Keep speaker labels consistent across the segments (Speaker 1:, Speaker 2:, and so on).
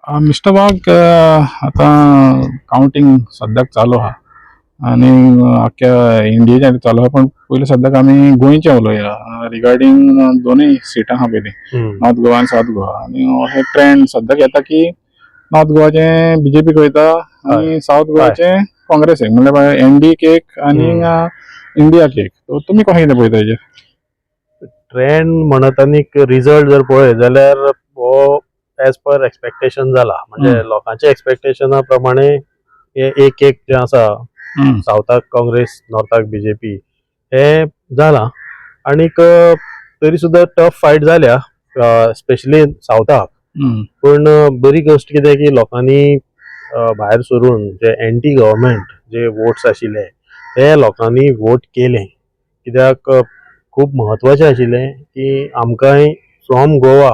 Speaker 1: Mister वाघ आता counting सद्याक चालू आहा आणि अख्ख्या इंडियेच्या चालू आहा, पण पयलीं सद्याक आमी गोंयचें उलोवया रिगार्डींग दोनूय सिटां आहा पयलीं नॉर्थ गोवा आनी साउथ गोवा. आनी हे ट्रेंड सद्याक येता की नॉर्थ गोवाचें बीजेपीक वयता आनी साउथ गोवाचें काँग्रेसीक, म्हणल्यार एनडीएक एक आनी इंडियाक एक. तुमी कशें कितें पळयता हेजेर?
Speaker 2: ट्रेंड म्हणत आनी रिजल्ट जर पळयत जाल्यार हो एज पर एक्सपेक्टेशन जाला. म्हणजे लोकांच्या एक्सपेक्टेशना प्रमाणे हे एक एक जे आसा साउथाक काँग्रेस नॉर्थाक बीजेपी हे जाला. आनीक तरी सुद्धा टफ फायट जाल्या स्पेशली साउथाक. पण बरी गोष्ट कितें की लोकांनी भायर सरून जे एंटी गव्हर्मेंट जे वोट्स आशिल्ले ते लोकांनी वोट केले, कित्याक खूप महत्वाचें आशिल्लें की आमकांय फ्रॉम गोवा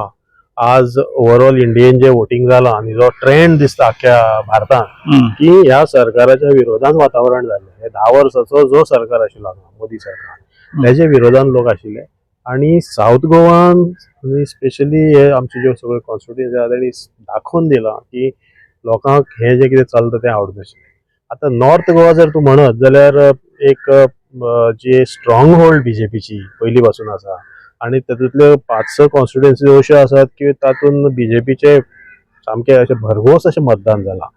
Speaker 2: आज ओवरऑल इंडियेन जे वोटिंग जालां आनी जो ट्रेंड दिसता अख्ख्या भारतान की ह्या सरकाराच्या विरोधान वातावरण जाल्लें. हे 10 वर्साचो जो सरकार आशिल्लो मोदी सरकार त्याच्या विरोधान लोक आशिल्ले. आणि साउथ गोवान स्पेशली हे आमचे जे सगळे कॉन्स्टिट्युएन्सी आहा तेणी दाखोवन दिला की लोकांक हे जे कितें चलता तें आवडनाशिल्लें. आता नॉर्थ गोवा जर तूं म्हणत जाल्यार एक जी स्ट्रॉंग होल्ड बीजेपीची पयली पासून आसा आणि तातूंतल्यो 5-6 कॉन्स्टिट्युएन्सी अश्यो आसात की तातूंत बीजेपीचे सामके अशें भरघोस अशें मतदान जालां.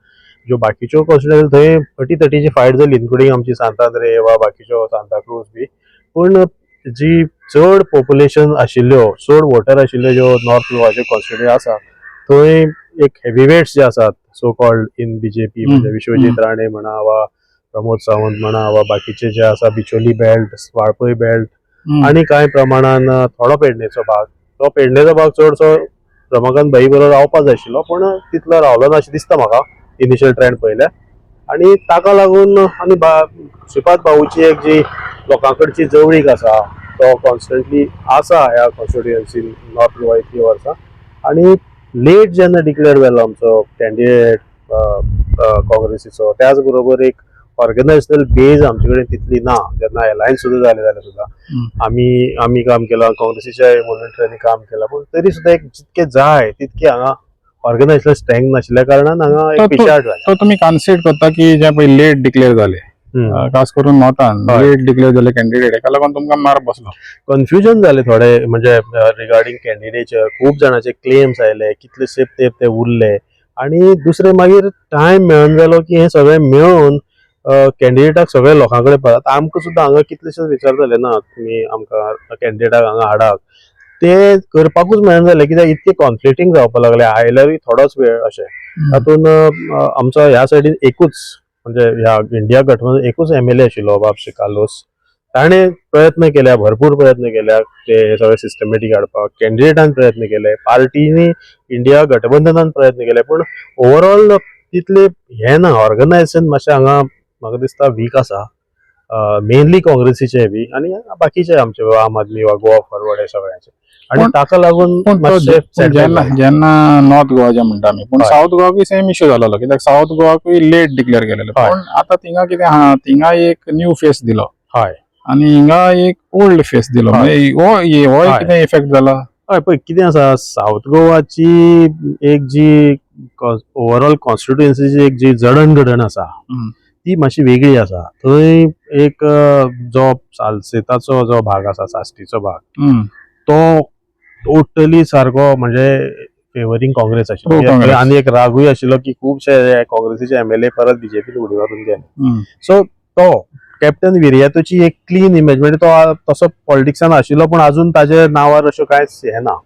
Speaker 2: ज्यो बाकीच्यो कॉन्स्टिट्युएन्सी थंय अटीतटीची फायट जाली, इन्क्लुडींग आमची सांतांद्रे वा बाकीच्यो सांताक्रूज बी. पण जी चड पॉप्युलेशन आशिल्ल्यो चड वोटर आशिल्ल्यो ज्यो नॉर्थ गोवाच्यो कॉन्स्टिट्युएन्सी आसा थंय एक हेवीवेट्स जे आसात सो कॉल्ड इन बीजेपी, म्हणजे विश्वजीत राणे म्हणा वा प्रमोद सावंत म्हणा वा बाकीचे जे आसा बिचोली बेल्ट, वाळपय बेल्ट आणि कांय प्रमाणान थोडो पेडणेचो भाग. तो पेडणेचो भाग चडसो रमाकांत भाई बरोबर रावपा जाय आशिल्लो, पण तितलो रावलो ना अशें दिसता म्हाका इनिशियल ट्रेंड पळयल्यार. आणि ताका लागून आनी श्रीपाद भाऊची एक जी लोकांकडची जवळीक आसा तो कॉन्स्टंटली आसा ह्या कॉन्स्टिट्युएन्सीन नॉर्थ गोवा इतली वर्सां. आणि लेट जेन्ना डिक्लेअर जालो आमचो कॅन्डिडेट काँग्रेसीचो, त्याच बरोबर एक ऑर्गनायझेशनल बेज आमचे कडेन तितली ना. जेन्ना अलायन्स सुद्दां जाले जाल्यार सुद्दां आमी काम केलां, काँग्रेसीच्या मॉनिटरांनी काम केलां, पण तरी सुद्दां एक जितके जाय तितके हांगा ऑर्गनायझेशनल स्ट्रेंथ नाशिल्ल्या कारणान हांगा एक पिछाड जालें.
Speaker 1: तो तुमी कन्सिडर करता की जे पळय लेट डिक्लेअर जाले, खास करून नॉर्थान लेट डिक्लेअर जाले कॅन्डिडेट, हेका लागून तुमकां मार बसलो?
Speaker 2: कन्फ्युजन जाले थोडे, म्हणजे रिगार्डिंग कॅन्डिडेटचे खूब जाणांचे क्लेम्स आयले, कितलेशे ते उरले. आणि दुसरे मागीर टायम मेळून जालो की हे सगळे मेळून कॅन्डिडेटाक सगळे लोकां कडेन पावतात. आमकां सुद्दां हांगा कितलेशेच विचारताले ना तुमी आमकां कॅन्डिडेटाक हांगा हाडात, ते करपाकूच मेळना जालें कित्याक इतके कॉन्फ्लिक्टिंग जावपाक लागले. आयल्यारूय थोडोच वेळ अशें. तातूंत आमचो ह्या सायडीन एकूच, म्हणजे ह्या इंडिया गठबंधन एकूच MLA आशिल्लो बाब श्री कार्लोस. ताणें प्रयत्न केल्या, भरपूर प्रयत्न केल्या ते सगळे सिस्टमॅटीक हाडपाक. कॅन्डिडेटान प्रयत्न केले, पार्टीनी इंडिया गठबंधनान प्रयत्न केले, पण ओवरऑल तितले हे ना. ऑर्गनायझेशन मातशें हांगा म्हाका दिसता वीक आसा, मेनली काँग्रेसीचे बी आनी बाकीचे आमचे आम आदमी वा गोवा फॉरवर्ड हे सगळ्यांचे. आणि ताका लागून
Speaker 1: जेन्ना नॉर्थ गोवा जे म्हणटा आमी, पण साउथ गोवाकूय सेम इश्यू जालोलो, कित्याक साउथ गोवाकूय लेट डिक्लेअर केलेलो. पण आता थिंगा कितें आहा, थिंगा एक न्यू फेस दिलो आनी हिंगा एक ओल्ड फेस दिलो. हो कितें इफेक्ट जाला?
Speaker 2: हय पळय कितें आसा, साउथ गोवाची एक जी ओवरऑल कॉन्स्टिट्युएन्सीची एक जी जडणघडण आसा ती मातशी वेगळी आसा. थंय एक जो सालसेताचो जो भाग आसा, साश्टीचो भाग, तो टोटली सारको म्हणजे फेवरिंग काँग्रेस आशिल्लो. आनी एक रागूय आशिल्लो की खुबशे काँग्रेसीचे MLA परत बीजेपीन उडी मारून गेले. सो तो कॅप्टन विर्यातूची एक क्लीन इमेज, म्हणजे तो तसो पॉलिटिक्सान आशिल्लो पण अजून ताजे नांवार अशें कांयच हे ना.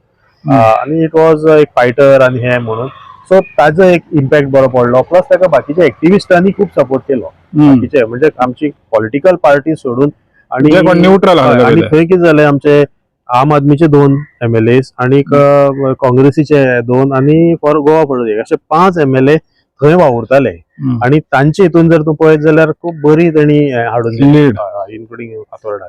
Speaker 2: आनी इट वॉज एक फायटर आनी हे म्हणून. सो ताजो एक इम्पॅक्ट बरो पडलो. प्लस ताका बाकीच्या एक्टिविस्टांनी खूप सपोर्ट केलो, बाकीचे म्हणजे आमची पॉलिटिकल पार्टी सोडून. आणि
Speaker 1: न्यूट्रल
Speaker 2: आणि थंय कितें जालें, आमचे आम आदमीचे 2 MLAs आणि काँग्रेसीचे 2 आणि फॉर गोवा फॉरवर्ड एक, असे 5 MLA थंय वावुरताले. आणि तांचे हितून जर तूं पळयत जाल्यार खूब बरी तांणी हाडून दिली, इन्क्लुडींग फातोर्डा.